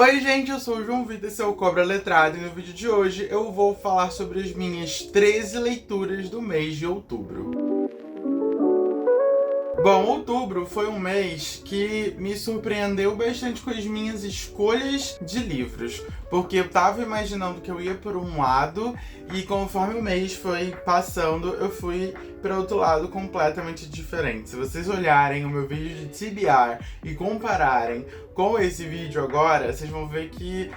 Oi gente, eu sou o João Vitor, esse é o Cobra Letrado e no vídeo de hoje eu vou falar sobre as minhas 13 leituras do mês de outubro. Bom, outubro foi um mês que me surpreendeu bastante com as minhas escolhas de livros, porque eu tava imaginando que eu ia por um lado e conforme o mês foi passando, eu fui para outro lado completamente diferente. Se vocês olharem o meu vídeo de TBR e compararem com esse vídeo agora, vocês vão ver que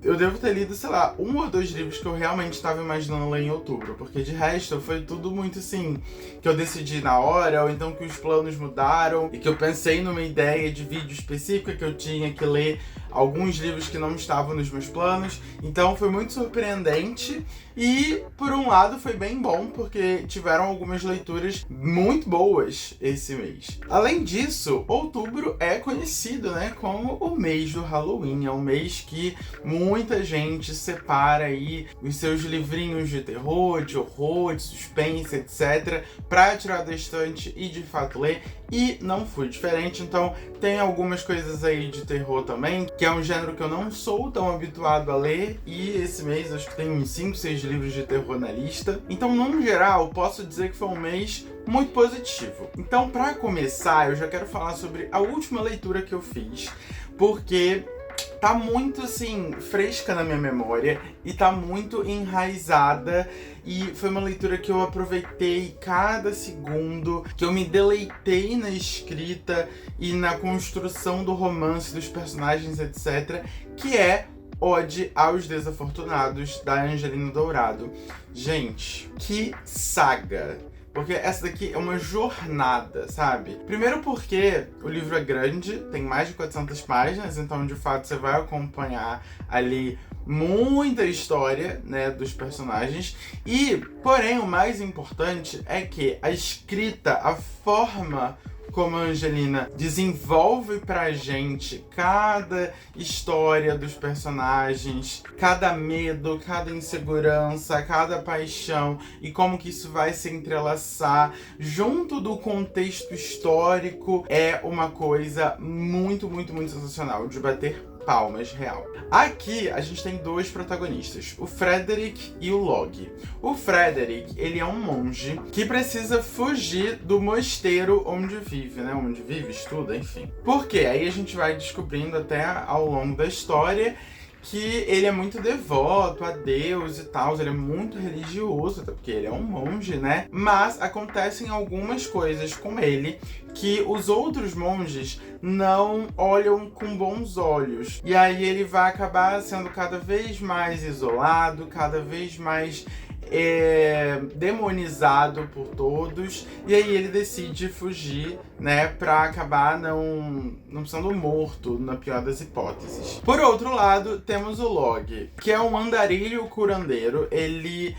eu devo ter lido, sei lá, um ou dois livros que eu realmente estava imaginando ler em outubro, porque de resto foi tudo muito assim, que eu decidi na hora, ou então que os planos mudaram, e que eu pensei numa ideia de vídeo específica que eu tinha que ler alguns livros que não estavam nos meus planos, então foi muito surpreendente, e por um lado foi bem bom, porque tiveram algumas leituras muito boas esse mês. Além disso, outubro é conhecido, né, como o mês do Halloween, é um mês que muita gente separa aí os seus livrinhos de terror, de horror, de suspense, etc, pra tirar da estante e de fato ler, e não fui diferente, então tem algumas coisas aí de terror também, que é um gênero que eu não sou tão habituado a ler, e esse mês acho que tem uns 5, 6 livros de terror na lista, então no geral posso dizer que foi um mês muito positivo. Então pra começar eu já quero falar sobre a última leitura que eu fiz, porque tá muito, assim, fresca na minha memória e tá muito enraizada, e foi uma leitura que eu aproveitei cada segundo, que eu me deleitei na escrita e na construção do romance, dos personagens, etc, que é Ode aos Desafortunados, da Angelina Dourado. Gente, que saga! Porque essa daqui é uma jornada, sabe? Primeiro porque o livro é grande, tem mais de 400 páginas, então de fato você vai acompanhar ali muita história, né, dos personagens. E, porém, o mais importante é que a escrita, a forma como a Angelina desenvolve pra gente cada história dos personagens, cada medo, cada insegurança, cada paixão, e como que isso vai se entrelaçar junto do contexto histórico, é uma coisa muito, muito, muito sensacional, de bater palmas, real. Aqui a gente tem dois protagonistas, o Frederick e o Log. O Frederick, ele é um monge que precisa fugir do mosteiro onde vive, né? Onde vive, estuda, enfim. Por quê? Aí a gente vai descobrindo até ao longo da história que ele é muito devoto a Deus e tal, ele é muito religioso, até porque ele é um monge, né? Mas acontecem algumas coisas com ele que os outros monges não olham com bons olhos. E aí ele vai acabar sendo cada vez mais isolado, cada vez mais demonizado por todos, e aí ele decide fugir, né, pra acabar não sendo morto, na pior das hipóteses. Por outro lado, temos o Log, que é um andarilho curandeiro. Ele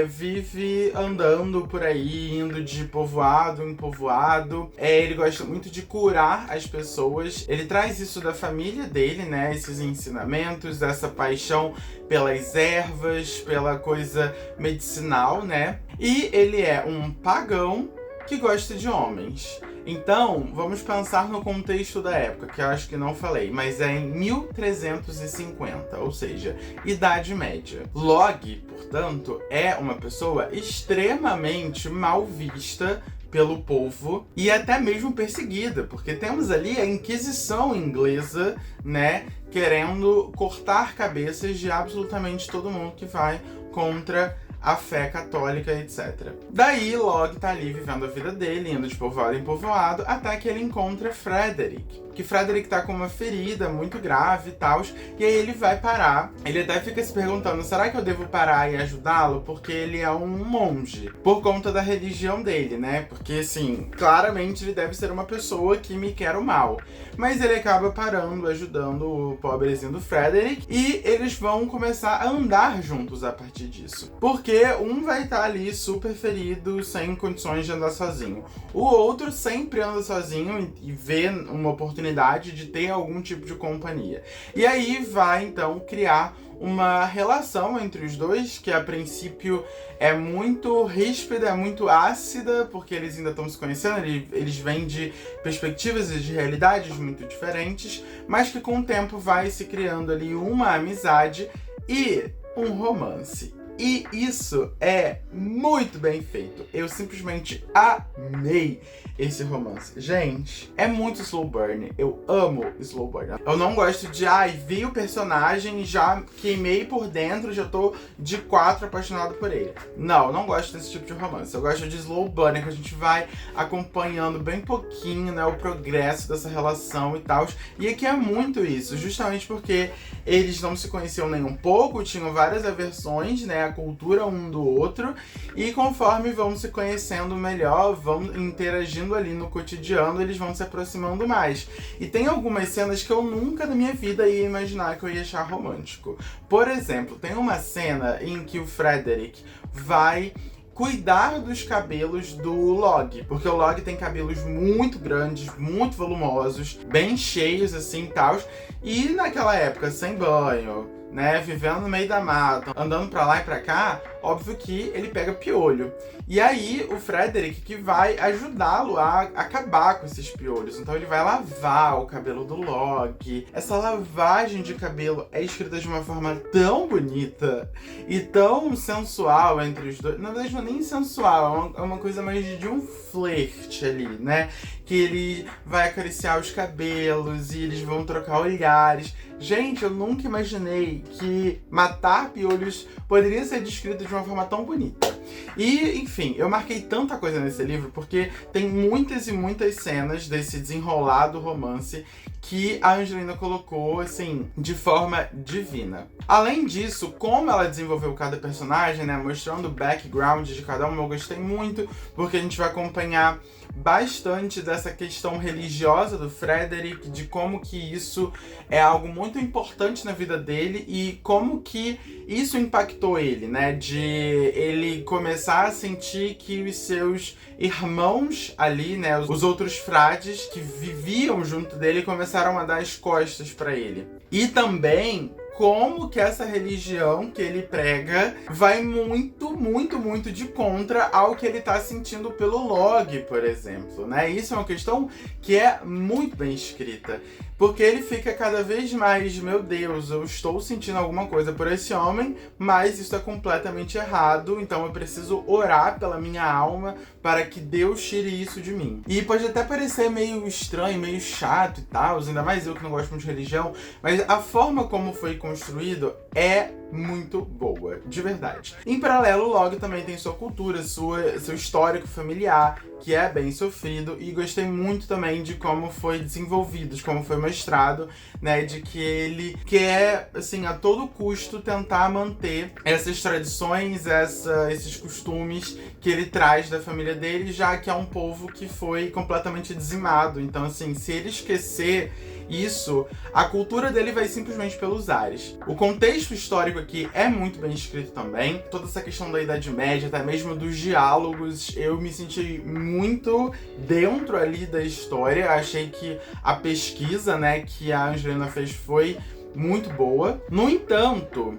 vive andando por aí, indo de povoado em povoado. Ele gosta muito de curar as pessoas. Ele traz isso da família dele, né? Esses ensinamentos, essa paixão pelas ervas, pela coisa medicinal, né? E ele é um pagão que gosta de homens. Então, vamos pensar no contexto da época, que eu acho que não falei, mas é em 1350, ou seja, Idade Média. Log, portanto, é uma pessoa extremamente mal vista pelo povo e até mesmo perseguida, porque temos ali a Inquisição inglesa, né, querendo cortar cabeças de absolutamente todo mundo que vai contra a fé católica, etc. Daí, Log tá ali vivendo a vida dele, indo de povoado em povoado, até que ele encontra Frederick. Que Frederick tá com uma ferida muito grave e tal, e aí ele vai parar. Ele até fica se perguntando, será que eu devo parar e ajudá-lo? Porque ele é um monge, por conta da religião dele, né? Porque, assim, claramente ele deve ser uma pessoa que me quer o mal. Mas ele acaba parando, ajudando o pobrezinho do Frederick, e eles vão começar a andar juntos a partir disso. Porque um vai estar ali super ferido, sem condições de andar sozinho. O outro sempre anda sozinho e vê uma oportunidade de ter algum tipo de companhia. E aí vai, então, criar uma relação entre os dois que a princípio é muito ríspida, é muito ácida, porque eles ainda estão se conhecendo, eles vêm de perspectivas e de realidades muito diferentes, mas que com o tempo vai se criando ali uma amizade e um romance. E isso é muito bem feito. Eu simplesmente amei esse romance. Gente, é muito slow burn. Eu amo slow burn. Eu não gosto de, vi o personagem, já queimei por dentro, já tô de 4 apaixonado por ele. Não, eu não gosto desse tipo de romance. Eu gosto de slow burn, que a gente vai acompanhando bem pouquinho, né, o progresso dessa relação e tal. E aqui é muito isso, justamente porque eles não se conheciam nem um pouco, tinham várias aversões, né, a cultura um do outro, e conforme vão se conhecendo melhor, vão interagindo ali no cotidiano, eles vão se aproximando mais. E tem algumas cenas que eu nunca na minha vida ia imaginar que eu ia achar romântico. Por exemplo, tem uma cena em que o Frederick vai cuidar dos cabelos do Log, porque o Log tem cabelos muito grandes, muito volumosos, bem cheios assim e tal, e naquela época sem banho, né, vivendo no meio da mata, andando pra lá e pra cá, óbvio que ele pega piolho. E aí o Frederick que vai ajudá-lo a acabar com esses piolhos. Então ele vai lavar o cabelo do Log. Essa lavagem de cabelo é escrita de uma forma tão bonita e tão sensual entre os dois. Na verdade não é nem sensual, é uma coisa mais de um flerte ali, né? Que ele vai acariciar os cabelos e eles vão trocar olhares. Gente, eu nunca imaginei que matar piolhos poderia ser descrito de uma forma tão bonita. E, enfim, eu marquei tanta coisa nesse livro porque tem muitas e muitas cenas desse desenrolado romance que a Angelina colocou, assim, de forma divina. Além disso, como ela desenvolveu cada personagem, né, mostrando o background de cada um, eu gostei muito, porque a gente vai acompanhar bastante dessa questão religiosa do Frederick, de como que isso é algo muito importante na vida dele e como que isso impactou ele, né? De ele começar a sentir que os seus irmãos ali, né, os outros frades que viviam junto dele começaram a dar as costas para ele. E também como que essa religião que ele prega vai muito, muito, muito de contra ao que ele tá sentindo pelo Log, por exemplo, né? Isso é uma questão que é muito bem escrita, porque ele fica cada vez mais, meu Deus, eu estou sentindo alguma coisa por esse homem, mas isso é completamente errado, então eu preciso orar pela minha alma para que Deus tire isso de mim. E pode até parecer meio estranho, meio chato e tal, ainda mais eu que não gosto muito de religião, mas a forma como foi construído é muito boa, de verdade. Em paralelo, o Log também tem sua cultura, seu histórico familiar, que é bem sofrido, e gostei muito também de como foi desenvolvido, de como foi mostrado, né, de que ele quer, assim, a todo custo tentar manter essas tradições, esses costumes que ele traz da família dele, já que é um povo que foi completamente dizimado. Então, assim, se ele esquecer isso, a cultura dele vai simplesmente pelos ares. O contexto histórico aqui é muito bem escrito também. Toda essa questão da Idade Média, até mesmo dos diálogos, eu me senti muito dentro ali da história. Achei que a pesquisa, né, que a Angelina fez foi muito boa. No entanto,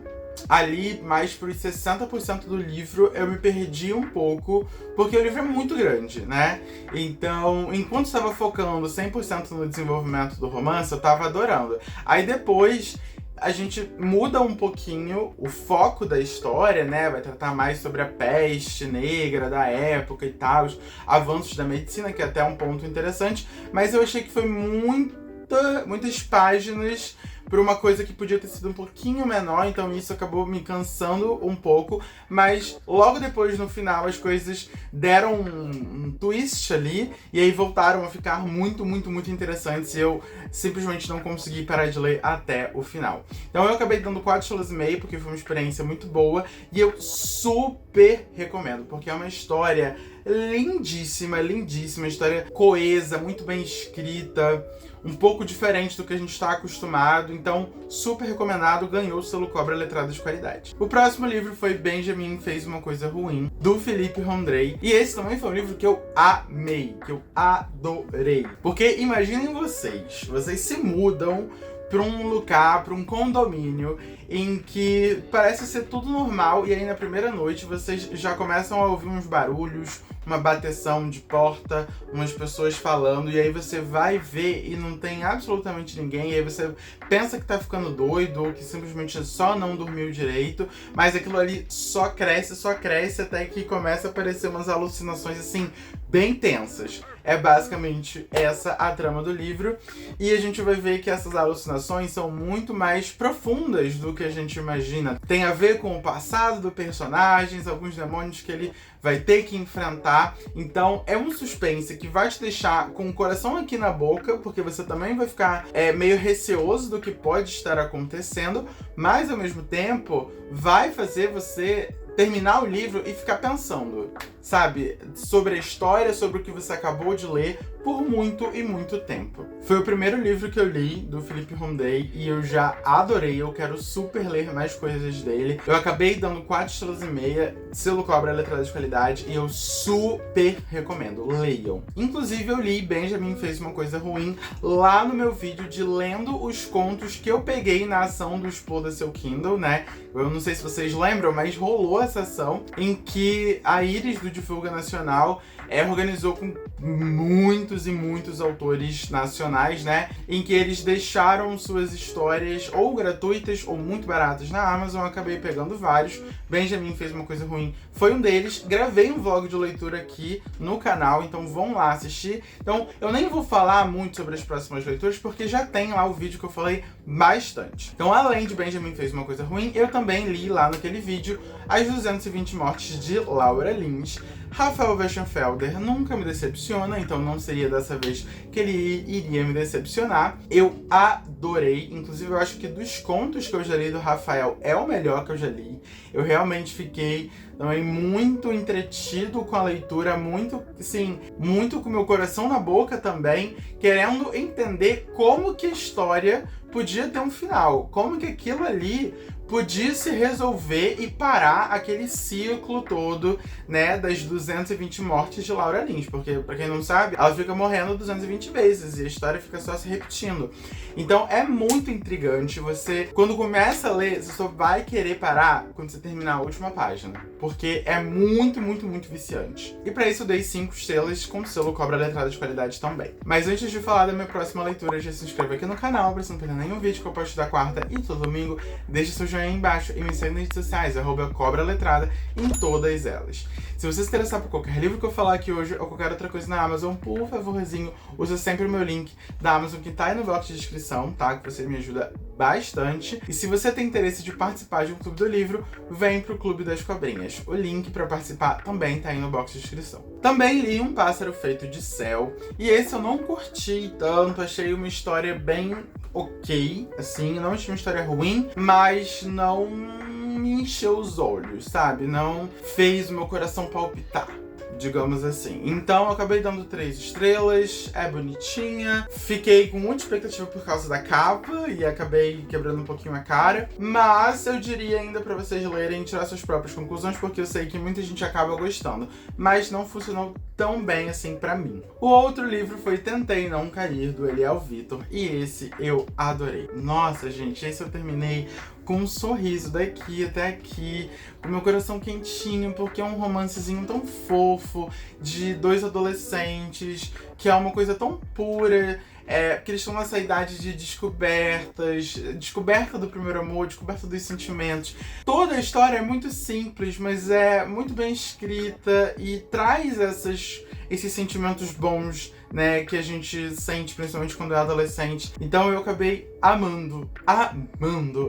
ali, mais por 60% do livro, eu me perdi um pouco, porque o livro é muito grande, né? Então, enquanto estava focando 100% no desenvolvimento do romance, eu tava adorando. Aí depois, a gente muda um pouquinho o foco da história, né? Vai tratar mais sobre a peste negra da época e tal, os avanços da medicina, que é até um ponto interessante, mas eu achei que foi muitas páginas por uma coisa que podia ter sido um pouquinho menor, então isso acabou me cansando um pouco, mas logo depois, no final, as coisas deram um twist ali, e aí voltaram a ficar muito, muito, muito interessantes, e eu simplesmente não consegui parar de ler até o final. Então eu acabei dando 4 estrelas e meio, porque foi uma experiência muito boa, e eu super recomendo, porque é uma história lindíssima, lindíssima, história coesa, muito bem escrita, um pouco diferente do que a gente está acostumado, então super recomendado, ganhou o selo Cobra Letrado de qualidade. O próximo livro foi Benjamin Fez Uma Coisa Ruim, do Philippe Rondrei, e esse também foi um livro que eu amei, que eu adorei, porque imaginem vocês se mudam pra um lugar, pra um condomínio, em que parece ser tudo normal, e aí na primeira noite vocês já começam a ouvir uns barulhos, uma bateção de porta, umas pessoas falando, e aí você vai ver e não tem absolutamente ninguém, e aí você pensa que tá ficando doido, ou que simplesmente só não dormiu direito, mas aquilo ali só cresce, até que começa a aparecer umas alucinações assim, bem tensas. É basicamente essa a trama do livro, e a gente vai ver que essas alucinações são muito mais profundas do que a gente imagina. Tem a ver com o passado do personagem, alguns demônios que ele vai ter que enfrentar. Então é um suspense que vai te deixar com o coração aqui na boca, porque você também vai ficar meio receoso do que pode estar acontecendo, mas ao mesmo tempo vai fazer você terminar o livro e ficar pensando, sabe, sobre a história, sobre o que você acabou de ler por muito e muito tempo. Foi o primeiro livro que eu li do Philip Hunday e eu já adorei, eu quero super ler mais coisas dele. Eu acabei dando 4 estrelas e meia, selo Cobra Letrada de qualidade, e eu super recomendo, leiam. Inclusive eu li Benjamin Fez Uma Coisa Ruim lá no meu vídeo de lendo os contos que eu peguei na ação do Exploda Seu Kindle, né? Eu não sei se vocês lembram, mas rolou essa ação em que a Iris do Divulga Nacional organizou com muitos e muitos autores nacionais, né? Em que eles deixaram suas histórias ou gratuitas ou muito baratas na Amazon. Eu acabei pegando vários. Benjamin Fez Uma Coisa Ruim foi um deles. Gravei um vlog de leitura aqui no canal, então vão lá assistir. Então eu nem vou falar muito sobre as próximas leituras, porque já tem lá o vídeo que eu falei bastante. Então, além de Benjamin Fez Uma Coisa Ruim, eu também li lá naquele vídeo As 220 Mortes de Laura Lins. Rafael Westenfelder nunca me decepciona, então não seria dessa vez que ele iria me decepcionar. Eu adorei, inclusive eu acho que dos contos que eu já li do Rafael é o melhor que eu já li. Eu realmente fiquei também muito entretido com a leitura, muito com meu coração na boca também, querendo entender como que a história podia ter um final, como que aquilo ali podia se resolver e parar aquele ciclo todo, né, das 220 mortes de Laura Lins, porque, pra quem não sabe, ela fica morrendo 220 vezes e a história fica só se repetindo. Então é muito intrigante, você, quando começa a ler, você só vai querer parar quando você terminar a última página, porque é muito, muito, muito viciante. E pra isso eu dei 5 estrelas com selo Cobra Letrada de qualidade também. Mas antes de falar da minha próxima leitura, já se inscreve aqui no canal pra você não perder nenhum vídeo que eu posto da quarta e todo domingo. Deixa seu joinha aí embaixo e me segue nas redes sociais, @cobraletrada em todas elas. Se você se interessar por qualquer livro que eu falar aqui hoje ou qualquer outra coisa na Amazon, por favorzinho, usa sempre o meu link da Amazon que tá aí no box de descrição, tá? Que você me ajuda bastante. E se você tem interesse de participar de um clube do livro, vem pro Clube das Cobrinhas. O link pra participar também tá aí no box de descrição. Também li Um Pássaro Feito de Céu, e esse eu não curti tanto, achei uma história bem ok, assim, não achei uma história ruim, mas não me encheu os olhos, sabe? Não fez o meu coração palpitar, digamos assim. Então eu acabei dando 3 estrelas, é bonitinha. Fiquei com muita expectativa por causa da capa e acabei quebrando um pouquinho a cara. Mas eu diria ainda pra vocês lerem e tirar suas próprias conclusões, porque eu sei que muita gente acaba gostando. Mas não funcionou tão bem assim pra mim. O outro livro foi Tentei Não Cair, do Eliel Vitor. E esse eu adorei. Nossa, gente, esse eu terminei com um sorriso daqui até aqui, com meu coração quentinho, porque é um romancezinho tão fofo, de 2 adolescentes, que é uma coisa tão pura, porque eles estão nessa idade de descobertas, descoberta do primeiro amor, descoberta dos sentimentos. Toda a história é muito simples, mas é muito bem escrita e traz esses sentimentos bons, né, que a gente sente, principalmente quando é adolescente. Então eu acabei amando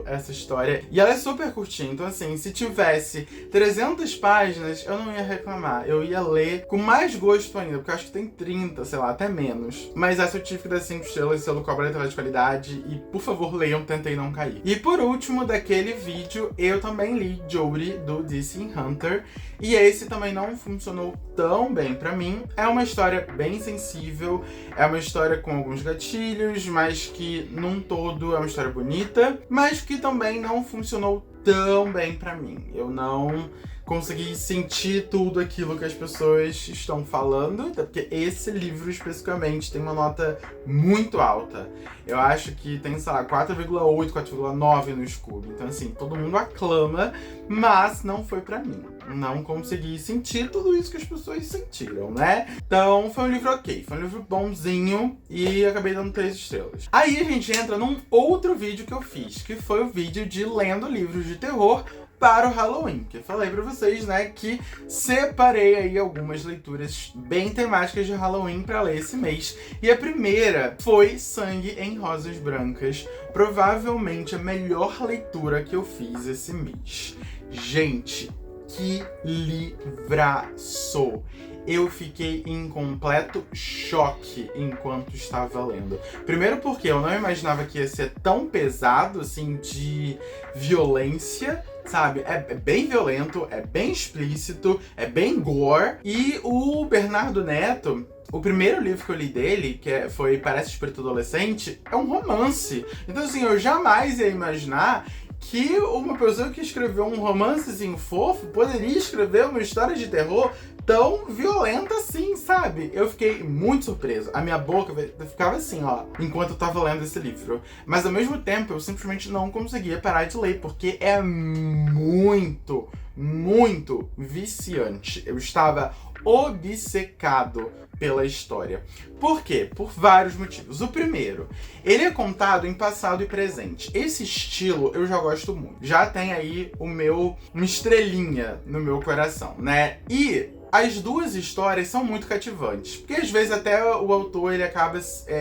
essa história. E ela é super curtinha, então assim, se tivesse 300 páginas, eu não ia reclamar. Eu ia ler com mais gosto ainda, porque eu acho que tem 30, sei lá, até menos. Mas essa eu tive que dar 5 estrelas, selo Cobra Letrada de qualidade, e por favor, leiam Tentei Não Cair. E por último, daquele vídeo, eu também li Jory, do DC Hunter, e esse também não funcionou tão bem pra mim. É uma história bem sensível, é uma história com alguns gatilhos, mas que num todo é uma história bonita, mas que também não funcionou tão bem pra mim. Eu não consegui sentir tudo aquilo que as pessoas estão falando, até porque esse livro especificamente tem uma nota muito alta. Eu acho que tem, sei lá, 4,8, 4,9 no Scooby. Então, assim, todo mundo aclama, mas não foi pra mim. Não consegui sentir tudo isso que as pessoas sentiram, né? Então, foi um livro ok, foi um livro bonzinho e acabei dando 3 estrelas. Aí a gente entra num outro vídeo que eu fiz, que foi o vídeo de lendo livros de terror para o Halloween, que eu falei pra vocês, né, que separei aí algumas leituras bem temáticas de Halloween pra ler esse mês. E a primeira foi Sangue em Rosas Brancas, provavelmente a melhor leitura que eu fiz esse mês. Gente, que livraço! Eu fiquei em completo choque enquanto estava lendo. Primeiro porque eu não imaginava que ia ser tão pesado, assim, de violência, sabe? É bem violento, é bem explícito, é bem gore. E o Bernardo Neto, o primeiro livro que eu li dele, foi Parece Espírito Adolescente, é um romance. Então, assim, eu jamais ia imaginar que uma pessoa que escreveu um romancezinho fofo poderia escrever uma história de terror tão violenta assim, sabe? Eu fiquei muito surpreso. A minha boca ficava assim, ó, enquanto eu tava lendo esse livro. Mas ao mesmo tempo, eu simplesmente não conseguia parar de ler, porque é muito, muito viciante. Eu estava obcecado pela história. Por quê? Por vários motivos. O primeiro, ele é contado em passado e presente. Esse estilo eu já gosto muito. Já tem aí uma estrelinha no meu coração, né? E as duas histórias são muito cativantes, porque às vezes até o autor ele acaba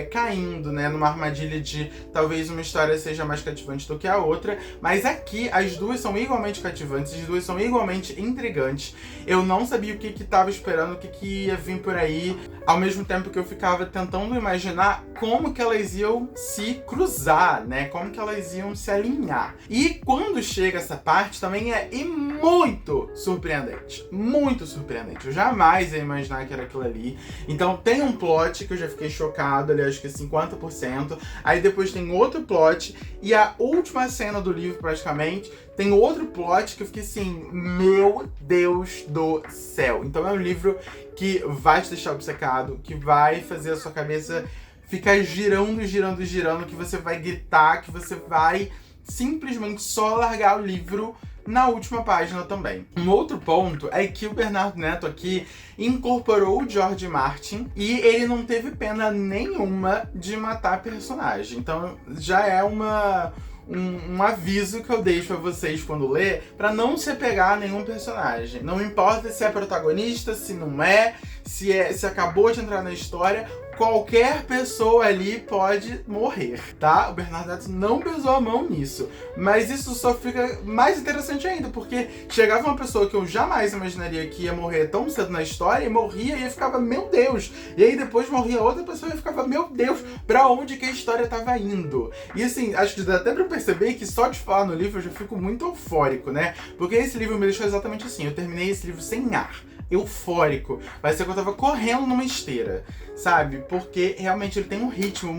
caindo, né, numa armadilha de talvez uma história seja mais cativante do que a outra, mas aqui as duas são igualmente cativantes, as duas são igualmente intrigantes. Eu não sabia o que tava esperando, o que ia vir por aí, ao mesmo tempo que eu ficava tentando imaginar como que elas iam se cruzar, né, como que elas iam se alinhar. E quando chega essa parte também é muito surpreendente, muito surpreendente. Eu jamais ia imaginar que era aquilo ali. Então tem um plot que eu já fiquei chocado, ali acho que é 50%. Aí depois tem outro plot. E a última cena do livro, praticamente, tem outro plot que eu fiquei assim, meu Deus do céu. Então é um livro que vai te deixar obcecado, que vai fazer a sua cabeça ficar girando, girando, girando, que você vai gritar, que você vai simplesmente só largar o livro na última página também. Um outro ponto é que o Bernardo Neto aqui incorporou o George Martin e ele não teve pena nenhuma de matar a personagem. Então já é um aviso que eu deixo pra vocês quando ler, pra não se apegar a nenhum personagem. Não importa se é protagonista, se não é, se acabou de entrar na história, qualquer pessoa ali pode morrer, tá? O Bernardo Neto não pesou a mão nisso. Mas isso só fica mais interessante ainda, porque chegava uma pessoa que eu jamais imaginaria que ia morrer tão cedo na história, e morria e eu ficava, meu Deus! E aí depois morria outra pessoa e eu ficava, meu Deus, pra onde que a história tava indo? E assim, acho que dá até pra perceber que só de falar no livro eu já fico muito eufórico, né? Porque esse livro me deixou exatamente assim, eu terminei esse livro sem ar. Eufórico. Parecia que eu tava correndo numa esteira, sabe? Porque realmente ele tem um ritmo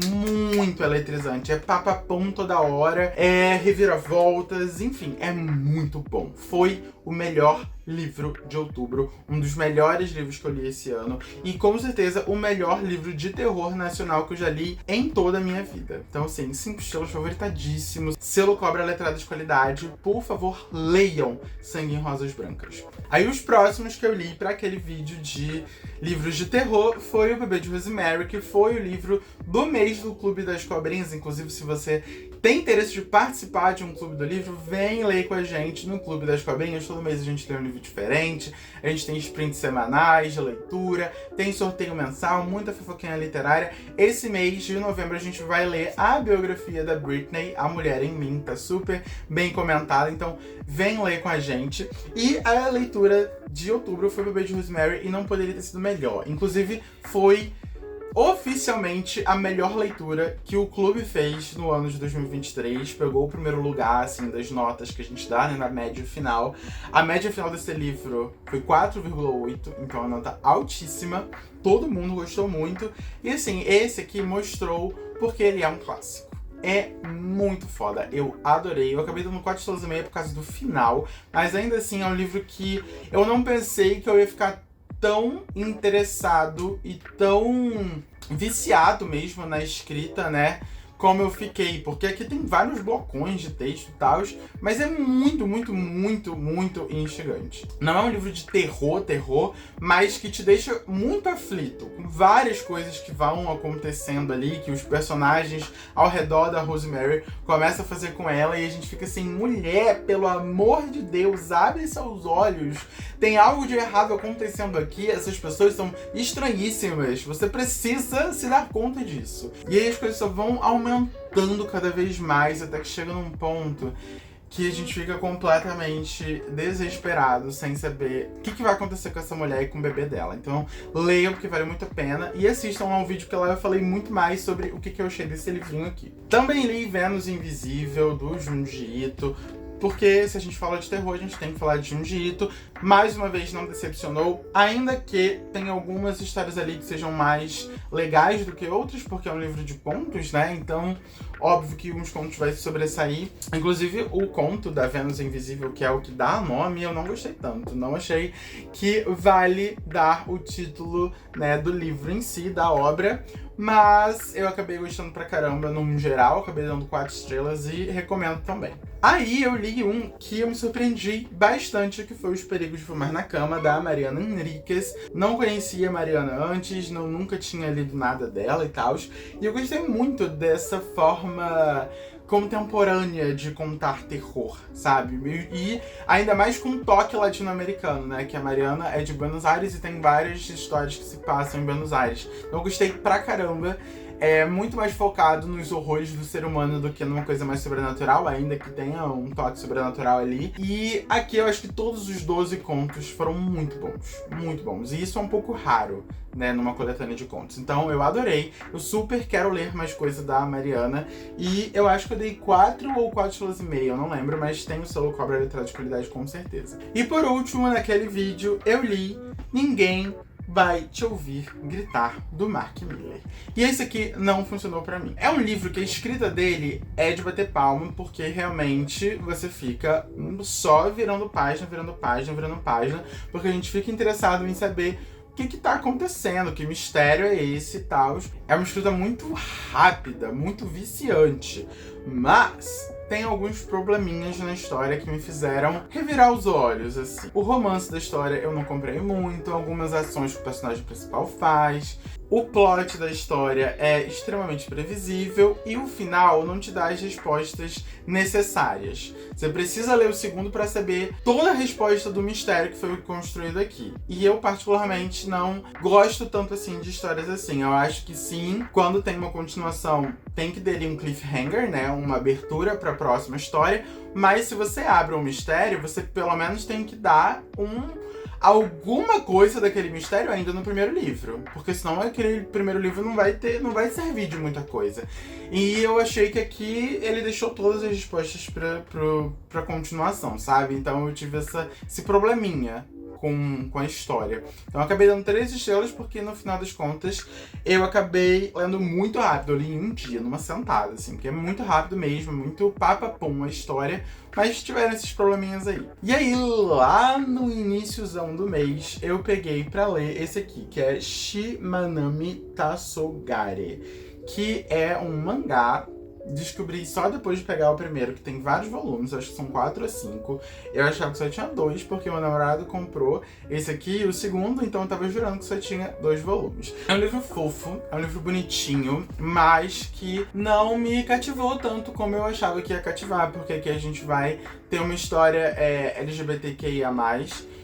muito eletrizante. É papapum toda hora, é reviravoltas, enfim, é muito bom. Foi o melhor livro de outubro, um dos melhores livros que eu li esse ano e com certeza o melhor livro de terror nacional que eu já li em toda a minha vida. Então assim, 5 estrelas, favoritadíssimo, selo Cobra Letrada de qualidade, por favor, leiam Sangue em Rosas Brancas. Aí os próximos que eu li para aquele vídeo de livros de terror foi o Bebê de Rosemary, que foi o livro do mês do Clube das Cobrinhas. Inclusive, se você tem interesse de participar de um clube do livro, vem ler com a gente no Clube das Cobrinhas. Todo mês a gente tem um livro diferente, a gente tem sprints semanais de leitura, tem sorteio mensal, muita fofoquinha literária. Esse mês de novembro a gente vai ler a biografia da Britney, A Mulher em Mim, tá super bem comentada, então vem ler com a gente. E a leitura de outubro foi o Bebê de Rosemary e não poderia ter sido melhor. Inclusive, foi oficialmente a melhor leitura que o clube fez no ano de 2023. Pegou o primeiro lugar, assim, das notas que a gente dá, né, na média final. A média final desse livro foi 4,8, então é uma nota altíssima. Todo mundo gostou muito. E assim, esse aqui mostrou porque ele é um clássico. é muito foda. Eu adorei. Eu acabei dando 4 estrelas e meia por causa do final, mas ainda assim é um livro que eu não pensei que eu ia ficar tão interessado e tão viciado mesmo na escrita, né? Como eu fiquei, porque aqui tem vários blocões de texto e tal, mas é muito, muito, muito, muito instigante. Não é um livro de terror, mas que te deixa muito aflito, com várias coisas que vão acontecendo ali, que os personagens ao redor da Rosemary começam a fazer com ela, e a gente fica assim, mulher, pelo amor de Deus, abre seus olhos, tem algo de errado acontecendo aqui, essas pessoas são estranhíssimas, você precisa se dar conta disso. E aí as coisas só vão aumentando cada vez mais, até que chega num ponto que a gente fica completamente desesperado, sem saber o que vai acontecer com essa mulher e com o bebê dela. Então, leiam, porque vale muito a pena. E assistam a um vídeo que lá eu falei muito mais sobre o que eu achei desse livrinho aqui. Também li Vênus Invisível, do Junji Ito, porque se a gente fala de terror, a gente tem que falar de Junji Ito. Mais uma vez, não decepcionou, ainda que tem algumas histórias ali que sejam mais legais do que outras, porque é um livro de contos, né? Então, óbvio que uns contos vai se sobressair. Inclusive, o conto da Vênus Invisível, que é o que dá nome, eu não gostei tanto. Não achei que vale dar o título, né, do livro em si, da obra. Mas eu acabei gostando pra caramba, no geral, acabei dando 4 estrelas e recomendo também. Aí eu li um que eu me surpreendi bastante, que foi Os Perigos de Fumar na Cama, da Mariana Enríquez. Não conhecia a Mariana antes, nunca tinha lido nada dela e tal. E eu gostei muito dessa forma contemporânea de contar terror, sabe? E ainda mais com um toque latino-americano, né? Que a Mariana é de Buenos Aires e tem várias histórias que se passam em Buenos Aires. Eu gostei pra caramba. É muito mais focado nos horrores do ser humano do que numa coisa mais sobrenatural, ainda que tenha um toque sobrenatural ali. E aqui eu acho que todos os 12 contos foram muito bons, muito bons. E isso é um pouco raro, né, numa coletânea de contos. Então eu adorei, eu super quero ler mais coisa da Mariana. E eu acho que eu dei 4 ou 4 estrelas e meia, eu não lembro, mas tem o selo Cobra Letrado de Qualidade com certeza. E por último, naquele vídeo, eu li Ninguém Vai Te Ouvir Gritar, do Mark Miller. E esse aqui não funcionou pra mim. É um livro que a escrita dele é de bater palma, porque realmente você fica só virando página, porque a gente fica interessado em saber o que tá acontecendo, que mistério é esse e tal. É uma escrita muito rápida, muito viciante, mas tem alguns probleminhas na história que me fizeram revirar os olhos, assim. O romance da história eu não comprei muito, algumas ações que o personagem principal faz. O plot da história é extremamente previsível e o final não te dá as respostas necessárias. Você precisa ler o segundo para saber toda a resposta do mistério que foi construído aqui. E eu, particularmente, não gosto tanto assim de histórias assim. Eu acho que sim, quando tem uma continuação, tem que ter ali um cliffhanger, né? Uma abertura para a próxima história. Mas se você abre um mistério, você pelo menos tem que dar alguma coisa daquele mistério ainda no primeiro livro, porque senão aquele primeiro livro não vai servir de muita coisa. E eu achei que aqui ele deixou todas as respostas pra continuação, sabe? Então eu tive esse probleminha com a história. Então eu acabei dando 3 estrelas porque no final das contas eu acabei lendo muito rápido. Eu li em um dia, numa sentada, assim, porque é muito rápido mesmo, muito papapum a história, mas tiveram esses probleminhas aí. E aí, lá no iníciozão do mês, eu peguei pra ler esse aqui, que é Shimanami Tassogare, que é um mangá. Descobri só depois de pegar o primeiro, que tem vários volumes, acho que são 4 ou 5. Eu achava que só tinha 2, porque meu namorado comprou esse aqui, o segundo, então eu tava jurando que só tinha 2 volumes. É um livro fofo, é um livro bonitinho, mas que não me cativou tanto como eu achava que ia cativar, porque aqui a gente vai ter uma história LGBTQIA+,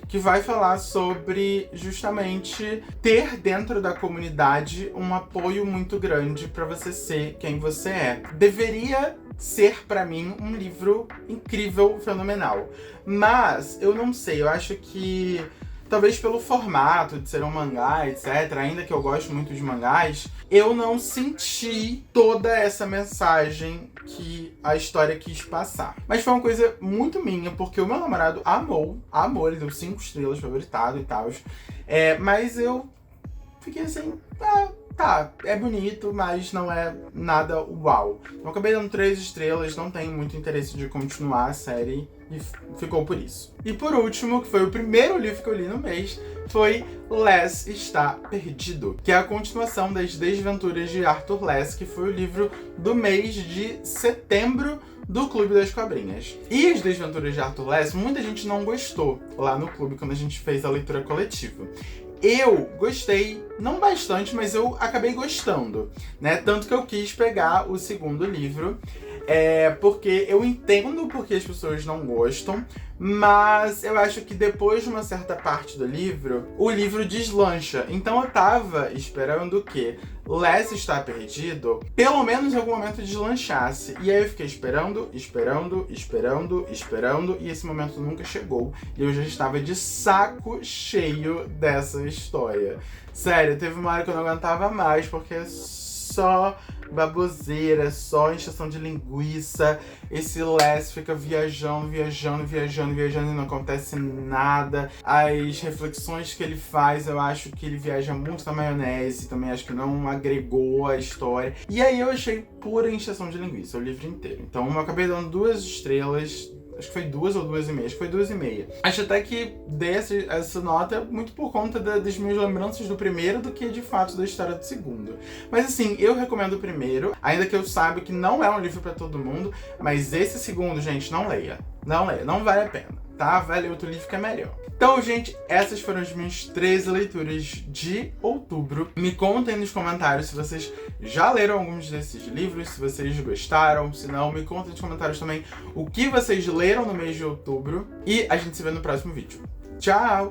que vai falar sobre justamente ter dentro da comunidade um apoio muito grande para você ser quem você é. Deveria ser, pra mim, um livro incrível, fenomenal. Mas eu não sei, eu acho que talvez pelo formato de ser um mangá, etc., ainda que eu gosto muito de mangás, eu não senti toda essa mensagem que a história quis passar. Mas foi uma coisa muito minha, porque o meu namorado amou, ele deu 5 estrelas, favoritado e tal. Mas eu fiquei assim, tá, é bonito, mas não é nada uau. Eu acabei dando 3 estrelas, não tenho muito interesse de continuar a série e ficou por isso. E por último, que foi o primeiro livro que eu li no mês, foi Les Está Perdido, que é a continuação das Desventuras de Arthur Les, que foi o livro do mês de setembro do Clube das Cobrinhas. E as Desventuras de Arthur Les, muita gente não gostou lá no clube quando a gente fez a leitura coletiva. Eu gostei, não bastante, mas eu acabei gostando, né? Tanto que eu quis pegar o segundo livro, porque eu entendo porque as pessoas não gostam, mas eu acho que depois de uma certa parte do livro, o livro deslancha. Então eu tava esperando que Les Está Perdido, pelo menos em algum momento deslanchasse. E aí eu fiquei esperando, e esse momento nunca chegou. E eu já estava de saco cheio dessa história. Sério, teve uma hora que eu não aguentava mais, porque é só baboseira, só encheção de linguiça. Esse Les fica viajando e não acontece nada. As reflexões que ele faz, eu acho que ele viaja muito na maionese, também acho que não agregou a história. E aí eu achei pura encheção de linguiça, o livro inteiro. Então eu acabei dando 2 estrelas. Acho que foi 2 ou 2,5. Acho que foi 2,5. Acho até que dei essa nota muito por conta das minhas lembranças do primeiro do que de fato da história do segundo. Mas assim, eu recomendo o primeiro, ainda que eu saiba que não é um livro pra todo mundo, mas esse segundo, gente, não leia. Não leia, não vale a pena, tá? Vai ler outro livro que é melhor. Então, gente, essas foram as minhas 13 leituras de outubro. Me contem nos comentários se vocês já leram alguns desses livros, se vocês gostaram. Se não, me contem nos comentários também o que vocês leram no mês de outubro. E a gente se vê no próximo vídeo. Tchau!